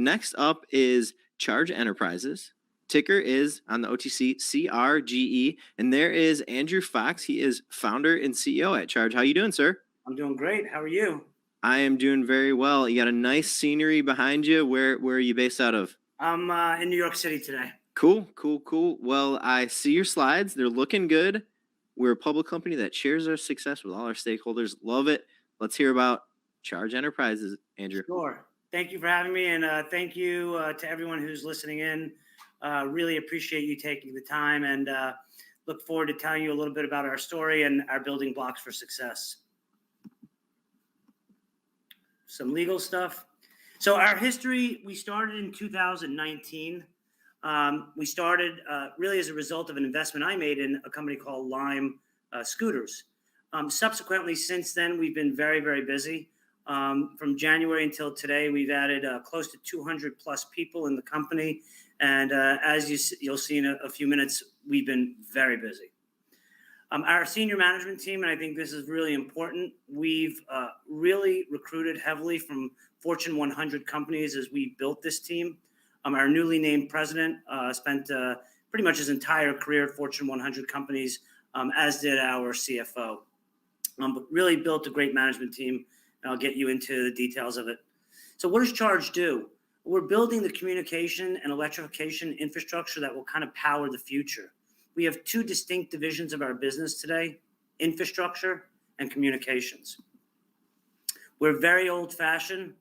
next up is Charge Enterprises. Ticker is on the OTC CRGE, and there is Andrew Fox. He is founder and CEO at Charge. How you doing, sir? I'm doing great. How are you? I am doing very well. You got a nice scenery behind you. Where are you based out of? I'm in New York City today. Cool. Well, I see your slides. They're looking good. We're a public company that shares our success with all our stakeholders. Love it. Let's hear about Charge Enterprises, Andrew. Sure. Thank you for having me, and thank you to everyone who's listening in. Really appreciate you taking the time, and look forward to telling you a little bit about our story and our building blocks for success. Some legal stuff. So our history, we started in 2019. We started really as a result of an investment I made in a company called Lime Scooters. Subsequently, since then, we've been very, very busy. From January until today, we've added close to 200 plus people in the company. And as you'll see in a few minutes, we've been very busy. Our senior management team, and I think this is really important, we've really recruited heavily from Fortune 100 companies as we built this team. Our newly named president spent pretty much his entire career at Fortune 100 companies, as did our CFO. But really built a great management team, and I'll get you into the details of it. So what does Charge do? We're building the communication and electrification infrastructure that will kind of power the future. We have two distinct divisions of our business today: infrastructure and communications. We're very old-fashioned.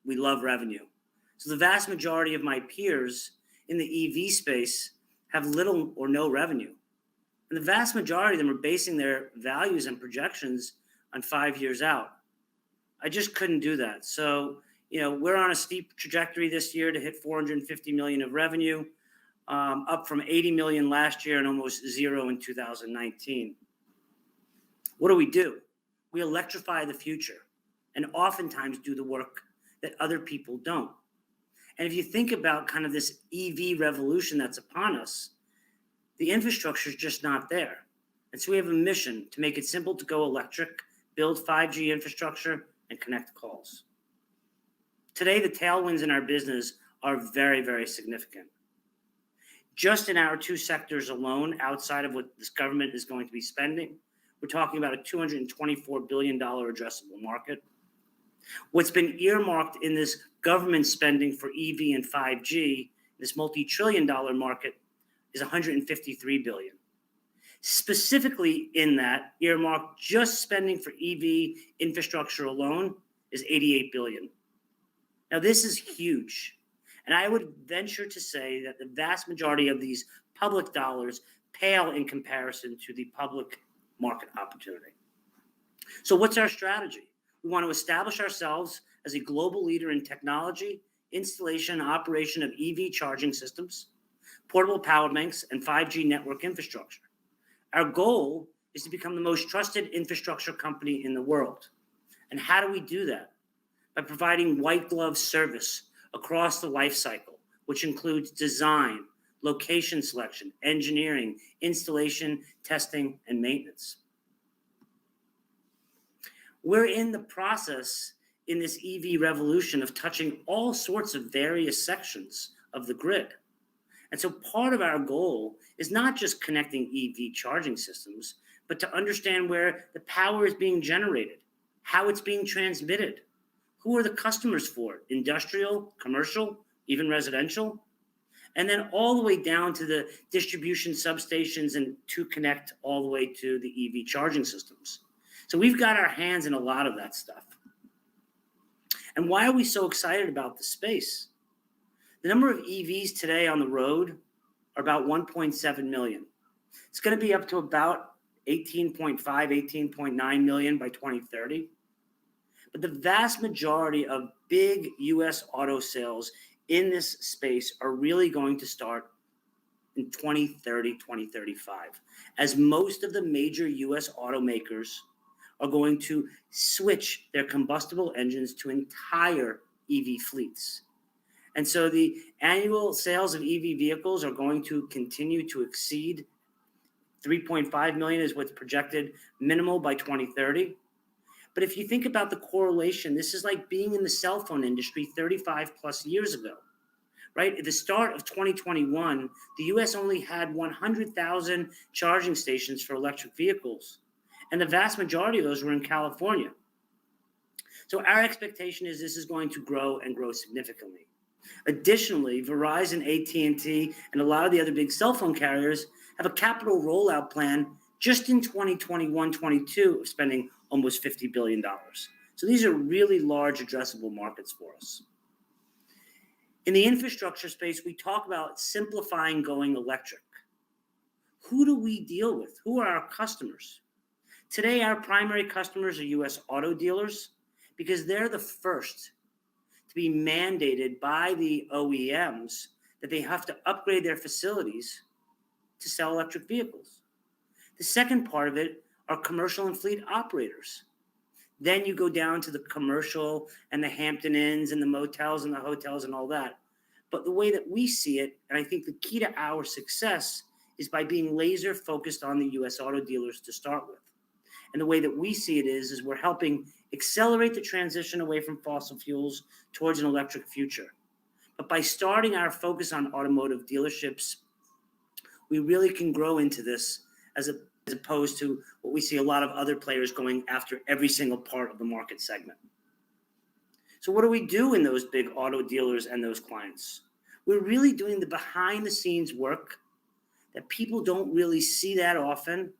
We love revenue. So the vast majority of my peers in the EV space have little or no revenue. And the vast majority of them are basing their values and projections on 5 years out. I just couldn't do that. So, we're on a steep trajectory this year to hit 450 million of revenue, up from 80 million last year and almost zero in 2019. What do? We electrify the future and oftentimes do the work that other people don't. And if you think about kind of this EV revolution that's upon us, the infrastructure is just not there. And so we have a mission to make it simple to go electric, build 5G infrastructure, and connect calls. Today, the tailwinds in our business are very, very significant. Just in our two sectors alone, outside of what this government is going to be spending, we're talking about a $224 billion addressable market. What's been earmarked in this government spending for EV and 5G, this multi-trillion-dollar market, is $153 billion. Specifically in that, earmarked just spending for EV infrastructure alone is $88 billion. Now, this is huge. And I would venture to say that the vast majority of these public dollars pale in comparison to the public market opportunity. So what's our strategy? We want to establish ourselves as a global leader in technology, installation, and operation of EV charging systems, portable power banks, and 5G network infrastructure. Our goal is to become the most trusted infrastructure company in the world. And how do we do that? By providing white glove service across the life cycle, which includes design, location selection, engineering, installation, testing, and maintenance. We're in the process in this EV revolution of touching all sorts of various sections of the grid. And so part of our goal is not just connecting EV charging systems, but to understand where the power is being generated, how it's being transmitted, who are the customers for it, industrial, commercial, even residential, and then all the way down to the distribution substations and to connect all the way to the EV charging systems. So we've got our hands in a lot of that stuff. And why are we so excited about the space? The number of EVs today on the road are about 1.7 million. It's going to be up to about 18.5, 18.9 million by 2030. But the vast majority of big U.S. auto sales in this space are really going to start in 2030, 2035, as most of the major U.S. automakers are going to switch their combustible engines to entire EV fleets. And so the annual sales of EV vehicles are going to continue to exceed 3.5 million is what's projected minimal by 2030. But if you think about the correlation, this is like being in the cell phone industry 35 plus years ago. right? At the start of 2021, the US only had 100,000 charging stations for electric vehicles, and the vast majority of those were in California. So our expectation is this is going to grow and grow significantly. Additionally, Verizon, AT&T, and a lot of the other big cell phone carriers have a capital rollout plan just in 2021-22 of spending almost $50 billion. So these are really large addressable markets for us. In the infrastructure space, we talk about simplifying going electric. Who do we deal with? Who are our customers? Today, our primary customers are US auto dealers because they're the first to be mandated by the OEMs that they have to upgrade their facilities to sell electric vehicles. The second part of it are commercial and fleet operators. Then you go down to the commercial and the Hampton Inns and the motels and the hotels and all that. But the way that we see it, and I think the key to our success, is by being laser focused on the US auto dealers to start with. And the way that we see it is we're helping accelerate the transition away from fossil fuels towards an electric future. But by starting our focus on automotive dealerships, we really can grow into this as opposed to what we see a lot of other players going after every single part of the market segment. So what do we do in those big auto dealers and those clients? We're really doing the behind the scenes work that people don't really see that often,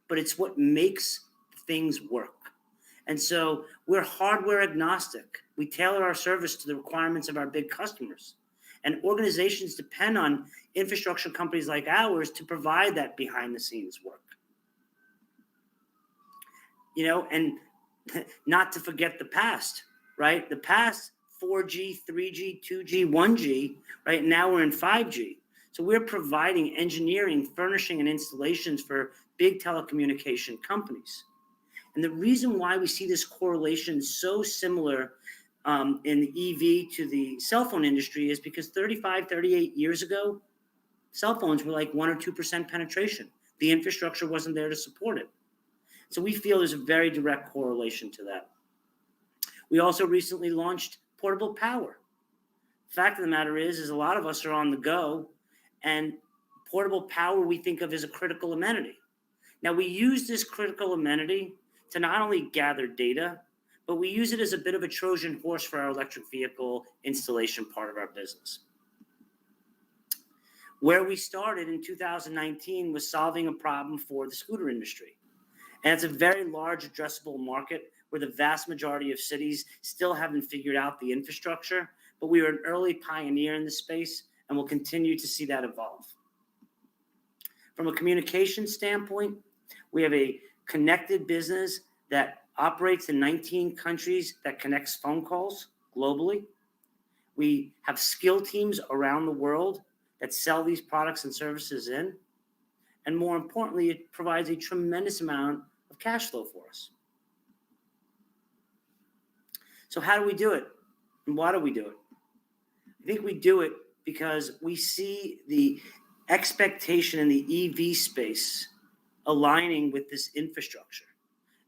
but it's what makes things work. And so we're hardware agnostic. We tailor our service to the requirements of our big customers. And organizations depend on infrastructure companies like ours to provide that behind the scenes work. And not to forget the past, right? The past, 4G, 3G, 2G, 1G, right? Now we're in 5G. So we're providing engineering, furnishing, and installations for big telecommunication companies. And the reason why we see this correlation so similar in the EV to the cell phone industry is because 35, 38 years ago, cell phones were like 1 or 2% penetration. The infrastructure wasn't there to support it. So we feel there's a very direct correlation to that. We also recently launched portable power. The fact of the matter is a lot of us are on the go, and portable power we think of as a critical amenity. Now, we use this critical amenity to not only gather data, but we use it as a bit of a Trojan horse for our electric vehicle installation part of our business. Where we started in 2019 was solving a problem for the scooter industry. And it's a very large addressable market where the vast majority of cities still haven't figured out the infrastructure, but we were an early pioneer in the space and will continue to see that evolve. From a communication standpoint, we have a connected business that operates in 19 countries that connects phone calls globally. We have skill teams around the world that sell these products and services in. And more importantly, it provides a tremendous amount of cash flow for us. So how do we do it? And why do we do it? I think we do it because we see the expectation in the EV space aligning with this infrastructure.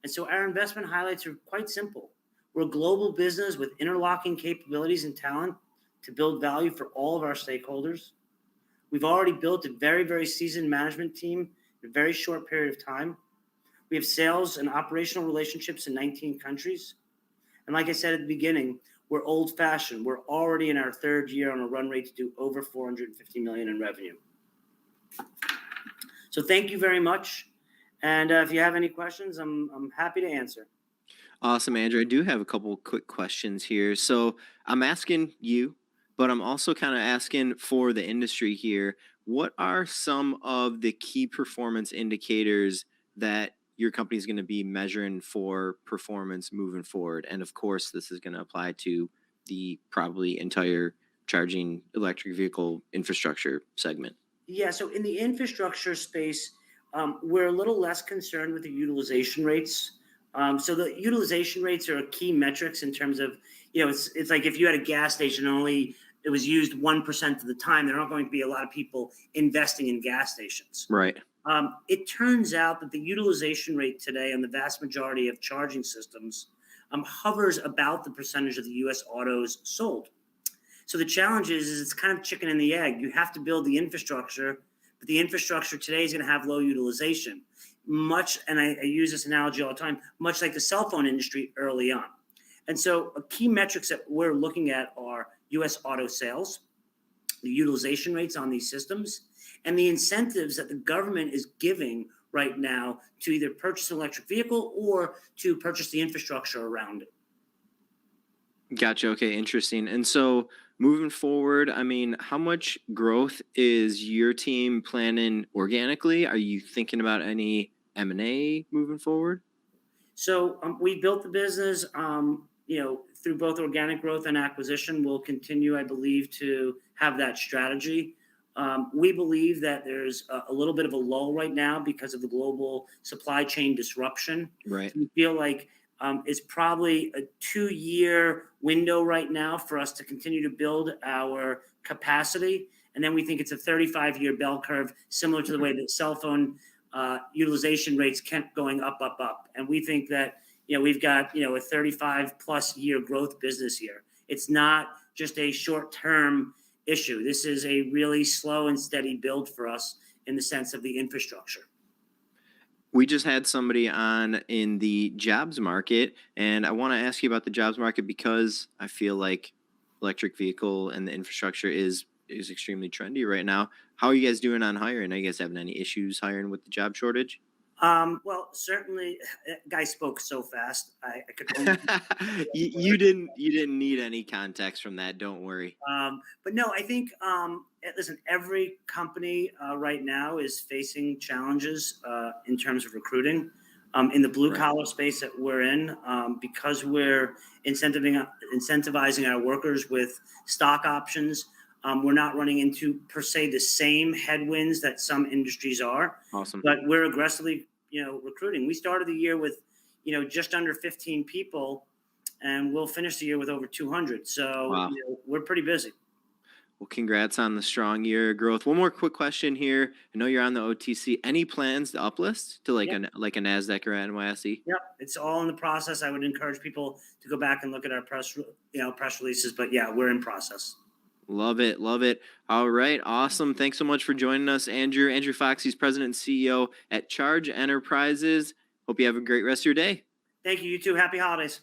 And so our investment highlights are quite simple. We're a global business with interlocking capabilities and talent to build value for all of our stakeholders. We've already built a very, very seasoned management team in a very short period of time. We have sales and operational relationships in 19 countries. And like I said at the beginning, we're old-fashioned. We're already in our third year on a run rate to do over $450 million in revenue. So thank you very much. And if you have any questions, I'm happy to answer. Awesome, Andrew. I do have a couple quick questions here. So I'm asking you, but I'm also kind of asking for the industry here. What are some of the key performance indicators that your company is going to be measuring for performance moving forward? And of course, this is going to apply to the probably entire charging electric vehicle infrastructure segment. Yeah, so in the infrastructure space, we're a little less concerned with the utilization rates. So the utilization rates are key metrics in terms of, it's like if you had a gas station only it was used 1% of the time, there aren't going to be a lot of people investing in gas stations. Right. It turns out that the utilization rate today on the vast majority of charging systems hovers about the percentage of the U.S. autos sold. So the challenge is it's kind of chicken and the egg. You have to build the infrastructure, but the infrastructure today is going to have low utilization. Much, and I use this analogy all the time, much like the cell phone industry early on. And so, key metrics that we're looking at are US auto sales, the utilization rates on these systems, and the incentives that the government is giving right now to either purchase an electric vehicle or to purchase the infrastructure around it. Gotcha. Okay, interesting. And so moving forward, I mean, how much growth is your team planning organically? Are you thinking about any M&A moving forward? So we built the business, through both organic growth and acquisition. We'll continue, I believe, to have that strategy. We believe that there's a little bit of a lull right now because of the global supply chain disruption. Right. We feel like it's probably a 2-year window right now for us to continue to build our capacity. And then we think it's a 35-year bell curve, similar to the way that cell phone utilization rates kept going up, up, up. And we think that, we've got, a 35 plus year growth business here. It's not just a short term issue. This is a really slow and steady build for us in the sense of the infrastructure. We just had somebody on in the jobs market, and I want to ask you about the jobs market because I feel like electric vehicle and the infrastructure is extremely trendy right now. How are you guys doing on hiring? Are you guys having any issues hiring with the job shortage? Well, certainly, guy spoke so fast. I could only. You didn't need any context from that. Don't worry. But no, I think, listen, every company right now is facing challenges in terms of recruiting. In the blue Right. collar space that we're in, because we're incentivizing our workers with stock options, we're not running into per se the same headwinds that some industries are, Awesome. but we're aggressively, recruiting. We started the year with, just under 15 people, and we'll finish the year with over 200. So, Wow. we're pretty busy. Well, congrats on the strong year growth. One more quick question here. I know you're on the OTC. Any plans to uplist to Yep, like a Nasdaq or NYSE? yep. It's all in the process. I would encourage people to go back and look at our press releases. But yeah, we're in process. Love it. Love it. All right. Awesome. Thanks so much for joining us, Andrew. Andrew Fox, he's president and CEO at Charge Enterprises. Hope you have a great rest of your day. Thank you. You too. Happy holidays.